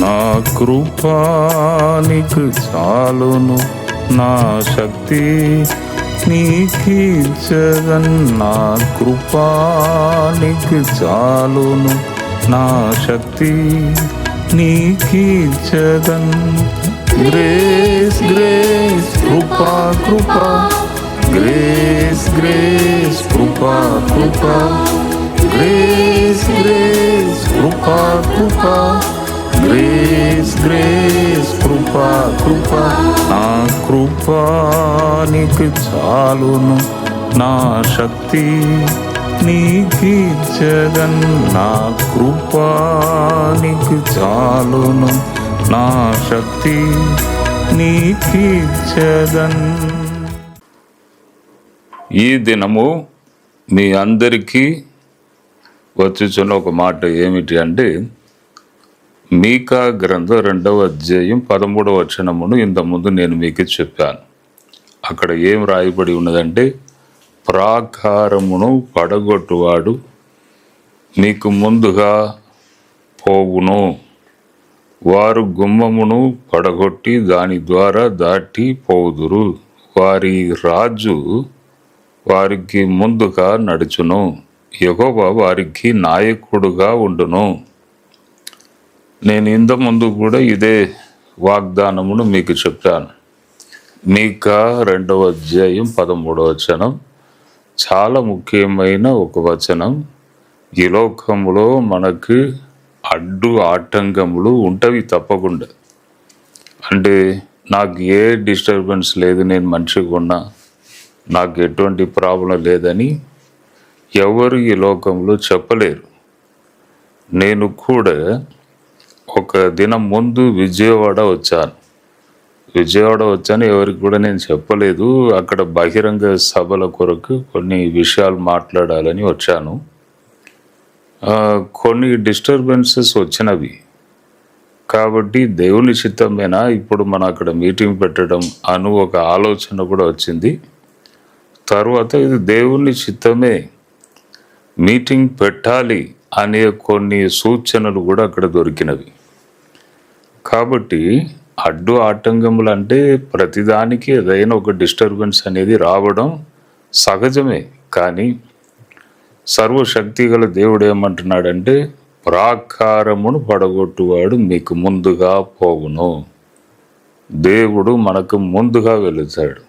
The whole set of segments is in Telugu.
నా కృపానికి చాలును, నా శక్తి నీకిచ్చదన్. నా కృపానికి చాలును, నా శక్తి నీకిచ్చదన్. గ్రేస్ గ్రేస్ కృపా కృపా, గ్రేస్ గ్రేస్ కృపా కృపా, గ్రేస్ గ్రేస్ కృపా కృపా, గ్రేస్ గ్రేస్ కృపా కృపా. నా కృపానికి చాలును, నా శక్తి నీకిచ్చదన్. నా కృపానికి చాలును, నా శక్తి నీకిచ్చదన్. ఈ దినము మీ అందరికీ వచ్చుచున్న ఒక మాట ఏమిటి అంటే, మీకా గ్రంథం 2వ అధ్యాయం 13వ వచనమును ఇంతకుముందు నేను మీకు చెప్పాను. అక్కడ ఏం రాయబడి ఉన్నదంటే, ప్రాకారమును పడగొట్టువాడు మీకు ముందుగా పోవును, వారు గుమ్మమును పడగొట్టి దాని ద్వారా దాటి పోదురు, వారి రాజు వారికి ముందుగా నడుచును, యెహోవా వారికి నాయకుడుగా ఉండును. నేను ఇంత ముందు కూడా ఇదే వాగ్దానమును మీకు చెప్పాను. మీకా 2వ అధ్యాయం 13వ వచనం చాలా ముఖ్యమైన ఒక వచనం. ఈ లోకములో మనకు అడ్డు ఆటంకములు ఉంటవి తప్పకుండా. అంటే నాకు ఏ డిస్టర్బెన్స్ లేదు, నేను మంచిగా ఉన్నా, నాకు ఎటువంటి ప్రాబ్లం లేదని ఎవరు ఈ లోకంలో చెప్పలేరు. నేను కూడా ఒక దినం ముందు విజయవాడ వచ్చాను. ఎవరికి కూడా నేను చెప్పలేదు. అక్కడ బహిరంగ సభల కొరకు కొన్ని విషయాలు మాట్లాడాలని వచ్చాను. కొన్ని డిస్టర్బెన్సెస్ వచ్చినవి కాబట్టి దేవుని చిత్తమేనా ఇప్పుడు మనం అక్కడ మీటింగ్ పెట్టడం అను ఒక ఆలోచన కూడా వచ్చింది. తర్వాత ఇది దేవుని చిత్తమే, మీటింగ్ పెట్టాలి అనే కొన్ని సూచనలు కూడా అక్కడ దొరికినవి. కాబట్టి అడ్డు ఆటంకములు అంటే ప్రతిదానికి ఏదైనా ఒక డిస్టర్బెన్స్ అనేది రావడం సహజమే. కానీ సర్వశక్తి గల దేవుడు ఏమంటున్నాడంటే, ప్రాకారమును పడగొట్టువాడు మీకు ముందుగా పోవును. దేవుడు మనకు ముందుగా వెళుతాడు.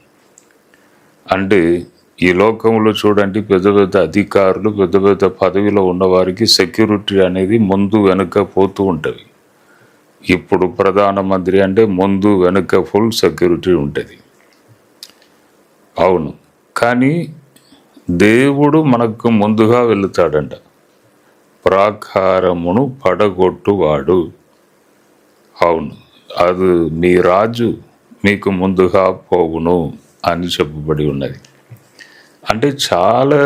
అంటే ఈ లోకంలో చూడండి, పెద్ద పెద్ద అధికారులు, పెద్ద పెద్ద పదవిలో ఉన్నవారికి సెక్యూరిటీ అనేది ముందు వెనుక పోతూ ఉంటుంది. ఇప్పుడు ప్రధానమంత్రి అంటే ముందు వెనుక ఫుల్ సెక్యూరిటీ ఉంటుంది. అవును, కానీ దేవుడు మనకు ముందుగా వెళుతాడంట. ప్రాకారమును పడగొట్టువాడు. అవును, అది మీ రాజు మీకు ముందుగా పోవును అని చెప్పబడి ఉన్నది. అంటే చాలా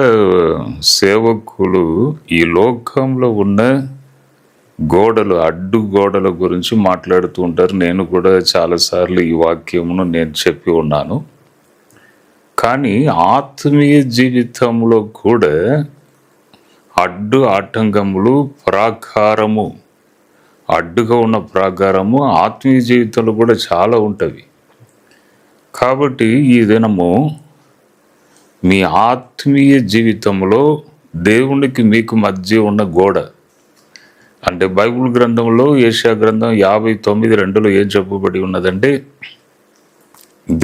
సేవకులు ఈ లోకంలో ఉన్న గోడలు, అడ్డు గోడల గురించి మాట్లాడుతూ ఉంటారు. నేను కూడా చాలాసార్లు ఈ వాక్యమును నేను చెప్పి ఉన్నాను. కానీ ఆత్మీయ జీవితంలో కూడా అడ్డు ఆటంకములు, ప్రాకారము, అడ్డుగా ఉన్న ప్రాకారము ఆత్మీయ జీవితంలో కూడా చాలా ఉంటవి. కాబట్టి ఈ దినము మీ ఆత్మీయ జీవితంలో దేవునికి మీకు మధ్య ఉన్న గోడ అంటే బైబిల్ గ్రంథంలో యెషయా గ్రంథం 59:2 ఏం చెప్పబడి ఉన్నదంటే,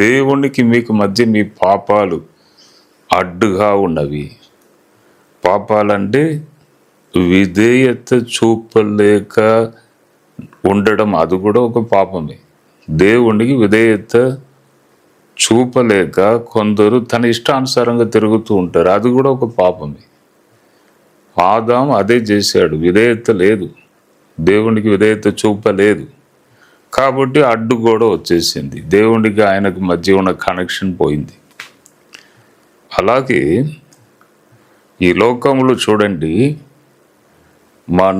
దేవునికి మీకు మధ్య మీ పాపాలు అడ్డుగా ఉన్నవి. పాపాలంటే విధేయత చూపలేక ఉండడం, అది కూడా ఒక పాపమే. దేవునికి విధేయత చూపలేక కొందరు తన ఇష్టానుసారంగా తిరుగుతూ ఉంటారు, అది కూడా ఒక పాపమే. ఆదాము అదే చేశాడు, విధేయత లేదు, దేవునికి విధేయత చూపలేదు. కాబట్టి అడ్డు కూడా వచ్చేసింది, దేవునికి ఆయనకు మధ్య ఉన్న కనెక్షన్ పోయింది. అలాగే ఈ లోకంలో చూడండి, మన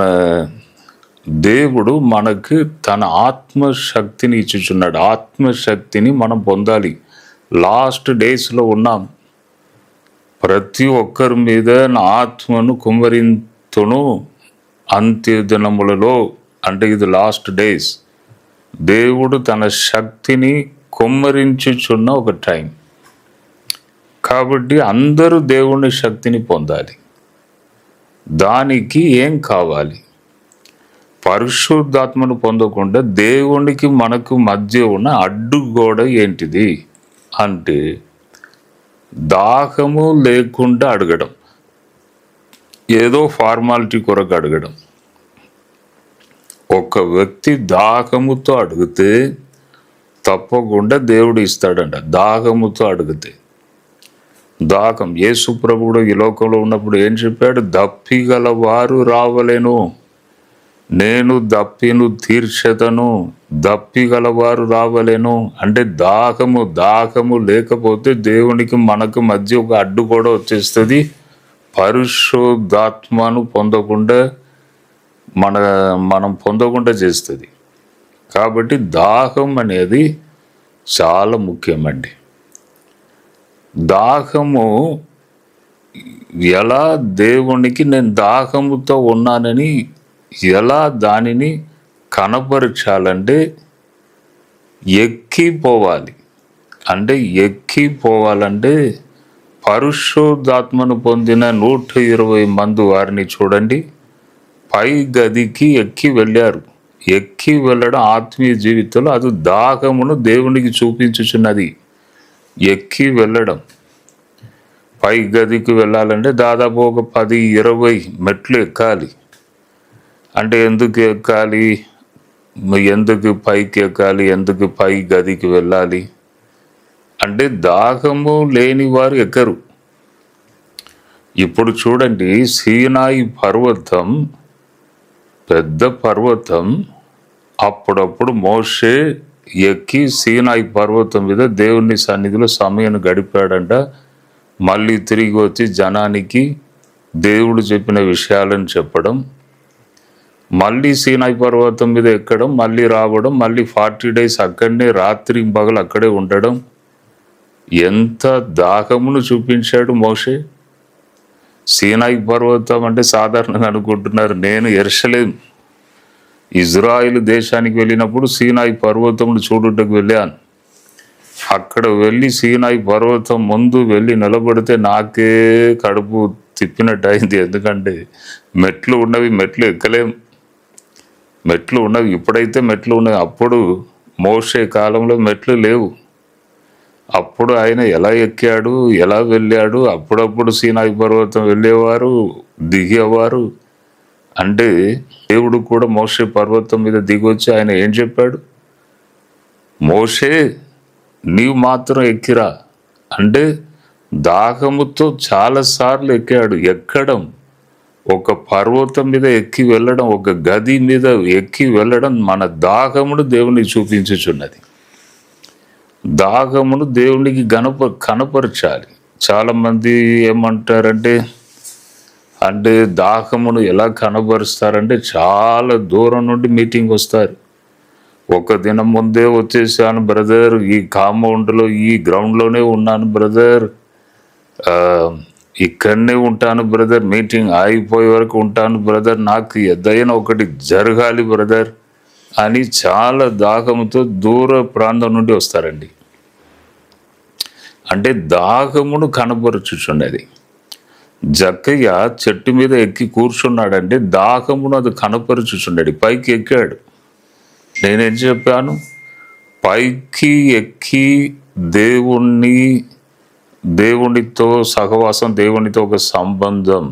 దేవుడు మనకు తన ఆత్మశక్తిని ఇచ్చుచున్నాడు. ఆత్మశక్తిని మనం పొందాలి. లాస్ట్ డేస్లో ఉన్నాం. ప్రతి ఒక్కరి మీద నా ఆత్మను కుమ్మరింతును అంత్య దినములలో అంటే ఇది లాస్ట్ డేస్. దేవుడు తన శక్తిని కుమ్మరించుచున్న ఒక టైం. కాబట్టి అందరూ దేవుని శక్తిని పొందాలి. దానికి ఏం కావాలి? పరిశుద్ధాత్మను పొందకుండా దేవునికి మనకు మధ్య ఉన్న అడ్డుగోడ ఏంటిది అంటే దాహము లేకుండా అడగడం, ఏదో ఫార్మాలిటీ కొరకు అడగడం. ఒక వ్యక్తి దాహముతో అడిగితే తప్పకుండా దేవుడు ఇస్తాడంట. దాహముతో అడిగితే. దాహం, యేసు ప్రభువు ఈ లోకంలో ఉన్నప్పుడు ఏం చెప్పాడు? దప్పిగల వారు రావలేను, నేను దప్పిను తీర్చెదను, దప్పిగలవారు రావలేను. అంటే దాహము లేకపోతే దేవునికి మనకు మధ్య ఒక అడ్డు కూడా వచ్చేస్తుంది. పరిశుద్ధాత్మను పొందకుండా మనం పొందకుండా చేస్తుంది. కాబట్టి దాహం అనేది చాలా ముఖ్యమండి. దాహము ఎలా దేవునికి నేను దాహముతో ఉన్నానని ఎలా దానిని కనపరచాలంటే ఎక్కిపోవాలి. అంటే ఎక్కిపోవాలంటే పరిశుద్ధాత్మను పొందిన 120 మంది వారిని చూడండి, పై గదికి ఎక్కి వెళ్ళారు. ఎక్కి వెళ్ళడం ఆత్మీయ జీవితంలో అది దాహమును దేవునికి చూపించుచున్నది. ఎక్కి వెళ్ళడం, పై గదికి వెళ్ళాలంటే దాదాపు ఒక 10-20 మెట్లు ఎక్కాలి. అంటే ఎందుకు ఎక్కాలి? ఎందుకు పైకి ఎక్కాలి? ఎందుకు పై గదికి వెళ్ళాలి? అంటే దాహము లేని వారు ఎక్కరు. ఇప్పుడు చూడండి, సీనాయి పర్వతం పెద్ద పర్వతం. అప్పుడప్పుడు మోషే ఎక్కి సీనాయి పర్వతం మీద దేవుని సన్నిధిలో సమయం గడిపాడంట. మళ్ళీ తిరిగి వచ్చి జనానికి దేవుడు చెప్పిన విషయాలను చెప్పడం, మళ్ళీ సీనాయి పర్వతం మీద ఎక్కడం, మళ్ళీ రావడం, మళ్ళీ 40 days అక్కడనే రాత్రి పగలు అక్కడే ఉండడం. ఎంత దాహమును చూపించాడు మోషే. సీనాయి పర్వతం అంటే సాధారణంగా అనుకుంటున్నారు. నేను యెరూషలేము ఇజ్రాయిల్ దేశానికి వెళ్ళినప్పుడు సీనాయి పర్వతమును చూడుటకు వెళ్ళాను. అక్కడ వెళ్ళి సీనాయి పర్వతం ముందు వెళ్ళి నిలబడితే నాకే కడుపు తిప్పినట్టు అయింది. ఎందుకంటే మెట్లు ఉన్నవి, మెట్లు ఎక్కలేం. మెట్లు ఉన్నవి, ఇప్పుడైతే మెట్లు ఉన్నవి. అప్పుడు మోషే కాలంలో మెట్లు లేవు. అప్పుడు ఆయన ఎలా ఎక్కాడు, ఎలా వెళ్ళాడు? అప్పుడప్పుడు సీనాయి పర్వతం వెళ్ళేవారు, దిగేవారు. అంటే దేవుడు కూడా మోషే పర్వతం మీద దిగొచ్చి ఆయన ఏం చెప్పాడు? మోషే నీవు మాత్రం ఎక్కిరా అంటే దాహముతో చాలాసార్లు ఎక్కాడు. ఎక్కడం, ఒక పర్వతం మీద ఎక్కి వెళ్ళడం, ఒక గది మీద ఎక్కి వెళ్ళడం మన దాహమును దేవునికి చూపించుచున్నది. దాహమును దేవునికి కనపరచాలి. చాలామంది ఏమంటారంటే దాహమును ఎలా కనబరుస్తారంటే చాలా దూరం నుండి మీటింగ్ వస్తారు. ఒక దినం ముందే వచ్చేసాను బ్రదర్, ఈ కాంపౌండ్లో ఈ గ్రౌండ్లోనే ఉన్నాను బ్రదర్, ఇక్కడనే ఉంటాను బ్రదర్, మీటింగ్ అయిపోయే వరకు ఉంటాను బ్రదర్, నాకు ఏదైనా ఒకటి జరగాలి బ్రదర్ అని చాలా దాహంతో దూర ప్రాంతం నుండి వస్తారండి. అంటే దాహమును కనబరుచుచున్నది. జక్కయ్య చెట్టు మీద ఎక్కి కూర్చున్నాడంటే దాహమును అది కనపరుచుచున్నాడు. పైకి ఎక్కాడు. నేనేం చెప్పాను? పైకి ఎక్కి దేవునితో సహవాసం, దేవునితో ఒక సంబంధం,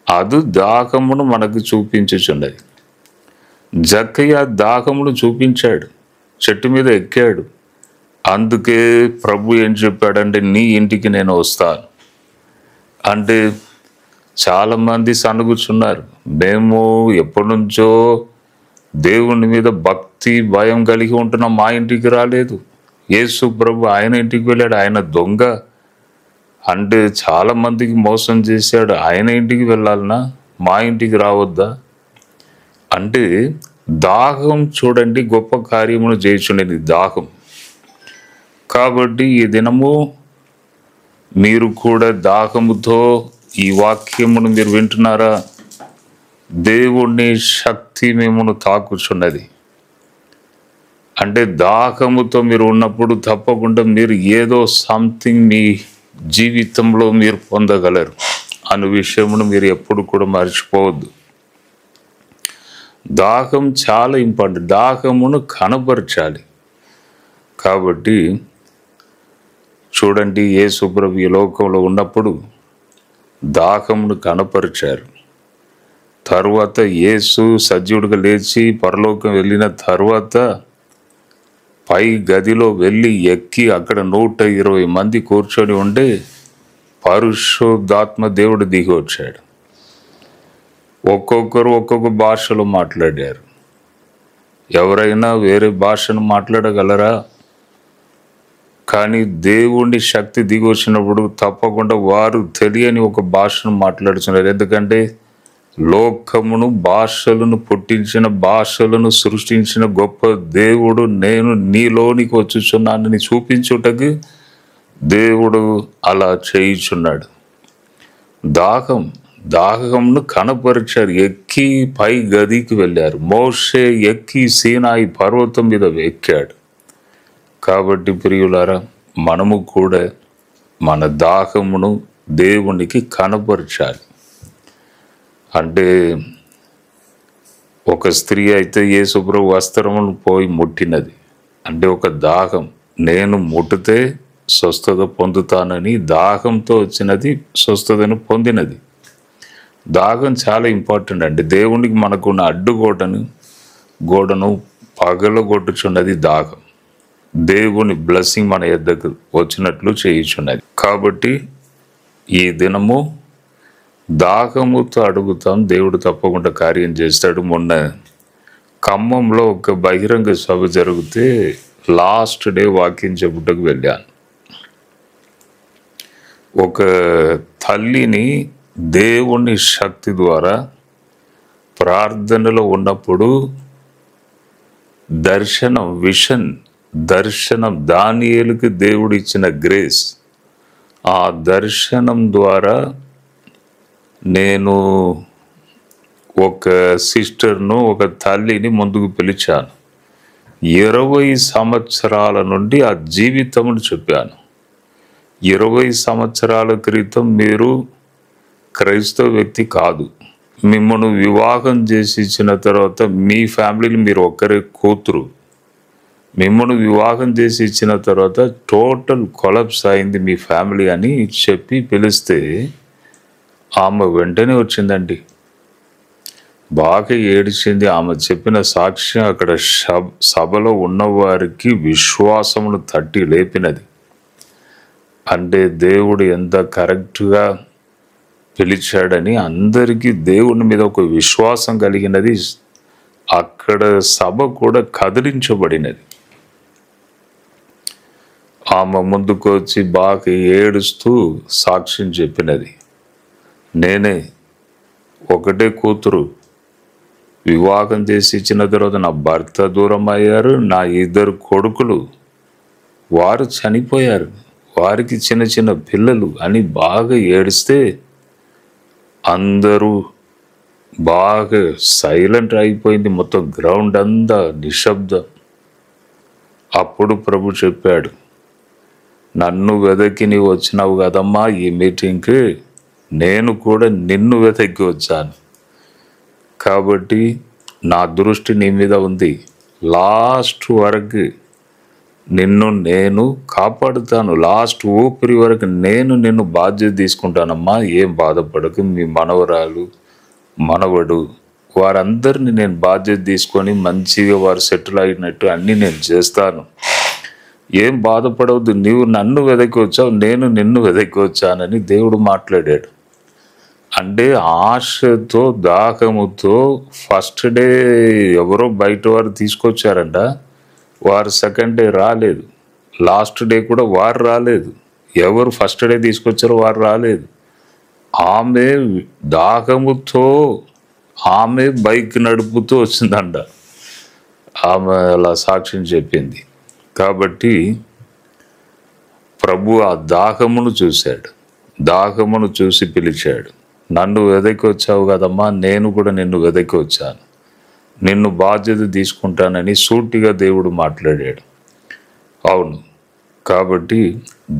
అది దాహమును మనకు చూపించుచున్నది. జక్కయ్య దాహమును చూపించాడు, చెట్టు మీద ఎక్కాడు. అందుకే ప్రభు ఏం చెప్పాడంటే నీ ఇంటికి నేను వస్తాను అంటే చాలామంది సనుగుచున్నారు. మేము ఎప్పటి నుంచో దేవుని మీద భక్తి భయం కలిగి ఉంటున్నాం, మా ఇంటికి రాలేదు. యేసు ప్రభు ఆయన ఇంటికి వెళ్ళాడు, ఆయన దొంగ అంటే చాలా మందికి మోసం చేశాడు, ఆయన ఇంటికి వెళ్ళాలనా, మా ఇంటికి రావద్దా? అంటే దాహం చూడండి, గొప్ప కార్యమును చేయుచుండేది దాహం. కాబట్టి ఈ దినము మీరు కూడా దాహముతో ఈ వాక్యమును మీరు వింటున్నారా? దేవుని శక్తి మిమ్మల్ని తాకుచున్నది. అంటే దాహముతో మీరు ఉన్నప్పుడు తప్పకుండా మీరు ఏదో సంథింగ్ మీ జీవితంలో మీరు పొందగలరు అనే విషయమును మీరు ఎప్పుడు కూడా మర్చిపోవద్దు. దాహం చాలా ఇంపార్టెంట్. దాహమును కనపరచాలి. కాబట్టి చూడండి, యేసు ప్రభు ఈ లోకంలో ఉన్నప్పుడు దాహమును కనపరిచారు. తరువాత యేసు సజీవుడిగా లేచి పరలోకం వెళ్ళిన తర్వాత పై గదిలో వెళ్ళి ఎక్కి అక్కడ 120 మంది కూర్చొని ఉండి పరిశుద్ధాత్మ దేవుడు దిగి వచ్చాడు. ఒక్కొక్కరు ఒక్కొక్క భాషలో మాట్లాడారు. ఎవరైనా వేరే భాషను మాట్లాడగలరా? కానీ దేవుని శక్తి దిగి వచ్చినప్పుడు తప్పకుండా వారు తెలియని ఒక భాషను మాట్లాడుతున్నారు. ఎందుకంటే లోకమును, భాషలను పుట్టించిన, భాషలను సృష్టించిన గొప్ప దేవుడు నేను నీలోనికి వచ్చుచున్నానని చూపించుటకు దేవుడు అలా చేయుచున్నాడు. దాహంను కనపరిచారు. ఎక్కి పై గదికి వెళ్ళారు. మోషే ఎక్కి సీనాయి పర్వతం మీద ఎక్కాడు. కాబట్టి ప్రియులారా, మనము కూడా మన దాహమును దేవునికి కనపరచాలి. అంటే ఒక స్త్రీ అయితే యేసు ప్రభు వస్త్రమును పోయి ముట్టినది. అంటే ఒక దాహం, నేను ముట్టితే స్వస్థత పొందుతానని దాహంతో వచ్చినది స్వస్థతను పొందినది. దాహం చాలా ఇంపార్టెంట్ అండి. దేవునికి మనకున్న గోడను పగలగొట్టుచున్నది దాహం. దేవుని బ్లెస్సింగ్ మన యొద్దకు వచ్చినట్లు చేయుచున్నది. కాబట్టి ఈ దినము దాహముతో అడుగుతాం, దేవుడు తప్పకుండా కార్యం చేస్తాడు. మొన్న ఖమ్మంలో ఒక బహిరంగ సభ జరిగితే లాస్ట్ డే వాక్యం చెప్పుటకు వెళ్ళాను. ఒక తల్లిని దేవుని శక్తి ద్వారా ప్రార్థనలో ఉన్నప్పుడు దర్శనం దానియేలుకి దేవుడు ఇచ్చిన గ్రేస్, ఆ దర్శనం ద్వారా నేను ఒక సిస్టర్ను, ఒక తల్లిని ముందుకు పిలిచాను. 20 సంవత్సరాల నుండి ఆ జీవితమును చెప్పాను. 20 సంవత్సరాల క్రితం మీరు క్రైస్తవ వ్యక్తి కాదు. మిమ్మల్ని వివాహం చేసి ఇచ్చిన తర్వాత మీ ఫ్యామిలీని మీరు ఒక్కరే కూతురు. మిమ్మల్ని వివాహం చేసి ఇచ్చిన తర్వాత టోటల్ కొలాప్స్ అయింది మీ ఫ్యామిలీ అని చెప్పి పిలిస్తే ఆమె వెంటనే వచ్చిందండి. బాగా ఏడిచింది. ఆమె చెప్పిన సాక్ష్యం అక్కడ సభలో ఉన్నవారికి విశ్వాసమును తట్టి లేపినది. అంటే దేవుడు ఎంత కరెక్ట్గా పిలిచాడని అందరికీ దేవుని మీద ఒక విశ్వాసం కలిగినది. అక్కడ సభ కూడా కదిలించబడినది. ఆమె ముందుకు వచ్చి బాగా ఏడుస్తూ సాక్ష్యం చెప్పినది. నేనే ఒకటే కూతురు, వివాహం చేసి ఇచ్చిన తర్వాత నా భర్త దూరం అయ్యారు. నా 2 కొడుకులు వారు చనిపోయారు, వారికి చిన్న చిన్న పిల్లలు అని బాగా ఏడిస్తే అందరూ బాగా సైలెంట్ అయిపోయింది. మొత్తం గ్రౌండ్ అంతా నిశ్శబ్దం. అప్పుడు ప్రభు చెప్పాడు, నన్ను వెదకి నీవు వచ్చినావు కదమ్మా ఈ మీటింగ్కి, నేను కూడా నిన్ను వెతకి వచ్చాను. కాబట్టి నా దృష్టి నీ మీద ఉంది. లాస్ట్ వరకు నిన్ను నేను కాపాడుతాను. లాస్ట్ ఊపిరి వరకు నేను నిన్ను బాధ్యత తీసుకుంటానమ్మా, ఏం బాధపడకు. మీ మనవరాలు, మనవడు వారందరినీ నేను బాధ్యత తీసుకొని మంచిగా వారు సెటిల్ అయినట్టు అన్నీ నేను చేస్తాను. ఏం బాధపడవద్దు. నీవు నన్ను వెదకి వచ్చావు, నేను నిన్ను వెదకి వచ్చానని దేవుడు మాట్లాడాడు. అంటే ఆశతో, దాహముతో ఫస్ట్ డే ఎవరో బయట వారు తీసుకొచ్చారంట. వారు సెకండ్ డే రాలేదు. లాస్ట్ డే కూడా వారు రాలేదు. ఎవరు ఫస్ట్ డే తీసుకొచ్చారో వారు రాలేదు. ఆమె దాహముతో ఆమె బైక్ నడుపుతూ వచ్చిందంట. ఆమె అలా సాక్ష్యం చెప్పింది. కాబట్టి ప్రభు ఆ దాహమును చూశాడు, దాహమును చూసి పిలిచాడు. నన్ను వెదకి వచ్చావు కదమ్మా, నేను కూడా నిన్ను వెదకి వచ్చాను, నిన్ను బాధ్యత తీసుకుంటానని సూటిగా దేవుడు మాట్లాడాడు. అవును, కాబట్టి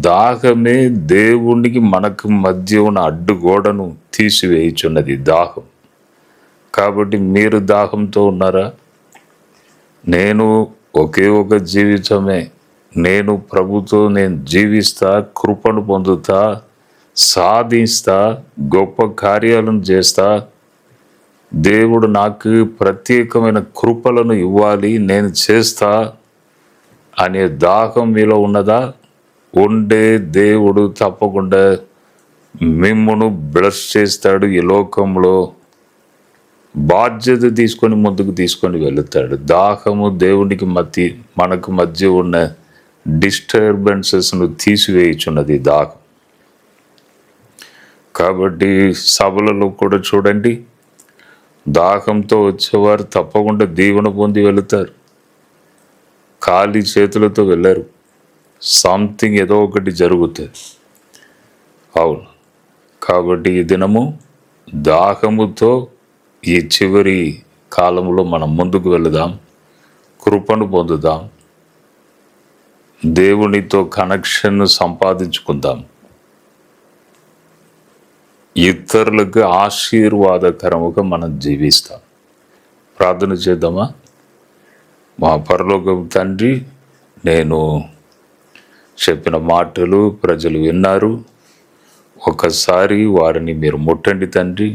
దాహమే దేవునికి మనకు మధ్య ఉన్న అడ్డుగోడను తీసివేయుచున్నది దాహం. కాబట్టి మీరు దాహంతో ఉన్నారా? నేను ఒకే ఒక జీవితమే, నేను ప్రభుతో నేను జీవిస్తా, కృపను పొందుతా, సాధిస్తా, గొప్ప కార్యాలను చేస్తా, దేవుడు నాకు ప్రత్యేకమైన కృపలను ఇవ్వాలి, నేను చేస్తా అనే దాహం మీలో ఉన్నదా? ఉండే దేవుడు తప్పకుండా మిమ్మును బ్లెస్ చేస్తాడు. ఈ లోకంలో బాధ్యత తీసుకొని ముందుకు తీసుకొని వెళుతాడు. దాహము దేవునికి మనకు మధ్య ఉన్న డిస్టర్బెన్సెస్ను తీసివేయుచున్నది దాహం. కాబట్టి సభలలో కూడా చూడండి, దాహంతో వచ్చేవారు తప్పకుండా దీవెన పొంది వెళుతారు. ఖాళీ చేతులతో వెళ్ళారు, సంథింగ్ ఏదో ఒకటి జరుగుతుంది. అవును, కాబట్టి ఈ దినము దాహముతో ఈ చివరి కాలంలో మనం ముందుకు వెళదాం, కృపను పొందుదాం, దేవునితో కనెక్షన్ను సంపాదించుకుందాం, ఇతరులకు ఆశీర్వాదకరముగా మనం జీవిస్తాం. ప్రార్థన చేద్దామా? మా పరలోకపు తండ్రి, నేను చెప్పిన మాటలు ప్రజలు విన్నారు. ఒకసారి వారిని మీరు ముట్టండి తండ్రి,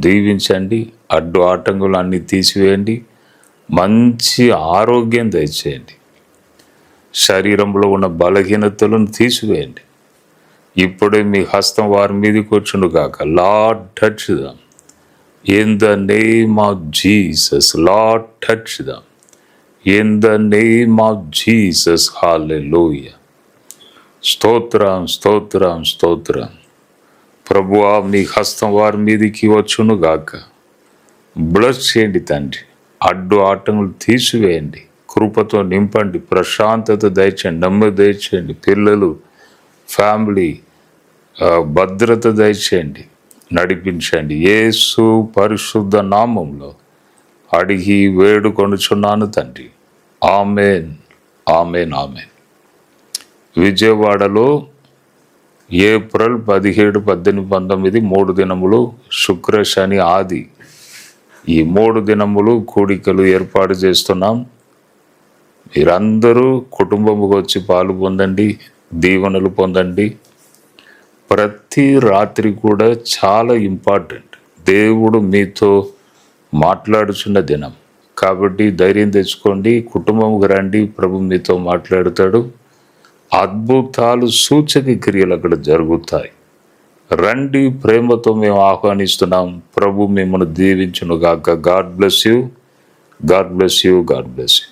దీవించండి, అడ్డు ఆటంకులు అన్నీ తీసివేయండి, మంచి ఆరోగ్యం దయచేయండి, శరీరంలో ఉన్న బలహీనతలను తీసివేయండి. ఇప్పుడే మీ హస్తం వారి మీదకి వచ్చును గాక. Lord touch them in the name of Jesus. Lord touch them in the name of Jesus. Hallelujah. స్తోత్రం, స్తోత్రం, స్తోత్రం. ప్రభువా, మీ హస్తం వారి మీదకి వచ్చును గాక. బ్లెస్ చేయండి తండ్రి, అడ్డు ఆటంకులు తీసివేయండి, కృపతో నింపండి, ప్రశాంతత దయచేయండి, నెమ్మది దయచేయండి, పిల్లలు ఫ్యామిలీ భద్రత దయచేయండి, నడిపించండి. యేసు పరిశుద్ధ నామంలో అడిగి వేడుకొనుచున్నాను తండ్రి. Amen, amen, amen. విజయవాడలో ఏప్రిల్ 17, 18, 19 3 దినములు, శుక్ర, శని, ఆది, ఈ 3 దినములు కూడికలు ఏర్పాటు చేస్తున్నాం. మీరందరూ కుటుంబముగా వచ్చి పాలు పొందండి, దీవెనలు పొందండి. ప్రతి రాత్రి కూడా చాలా ఇంపార్టెంట్. దేవుడు మీతో మాట్లాడుచున్న దినం కాబట్టి ధైర్యం తెచ్చుకోండి, కుటుంబముగా రండి, ప్రభు మీతో మాట్లాడుతాడు. అద్భుతాలు, సూచక క్రియలు అక్కడ జరుగుతాయి. రండి, ప్రేమతో మేము ఆహ్వానిస్తున్నాం. ప్రభు మిమ్మల్ని దీవించును గాక. God bless you, God bless you, God bless you.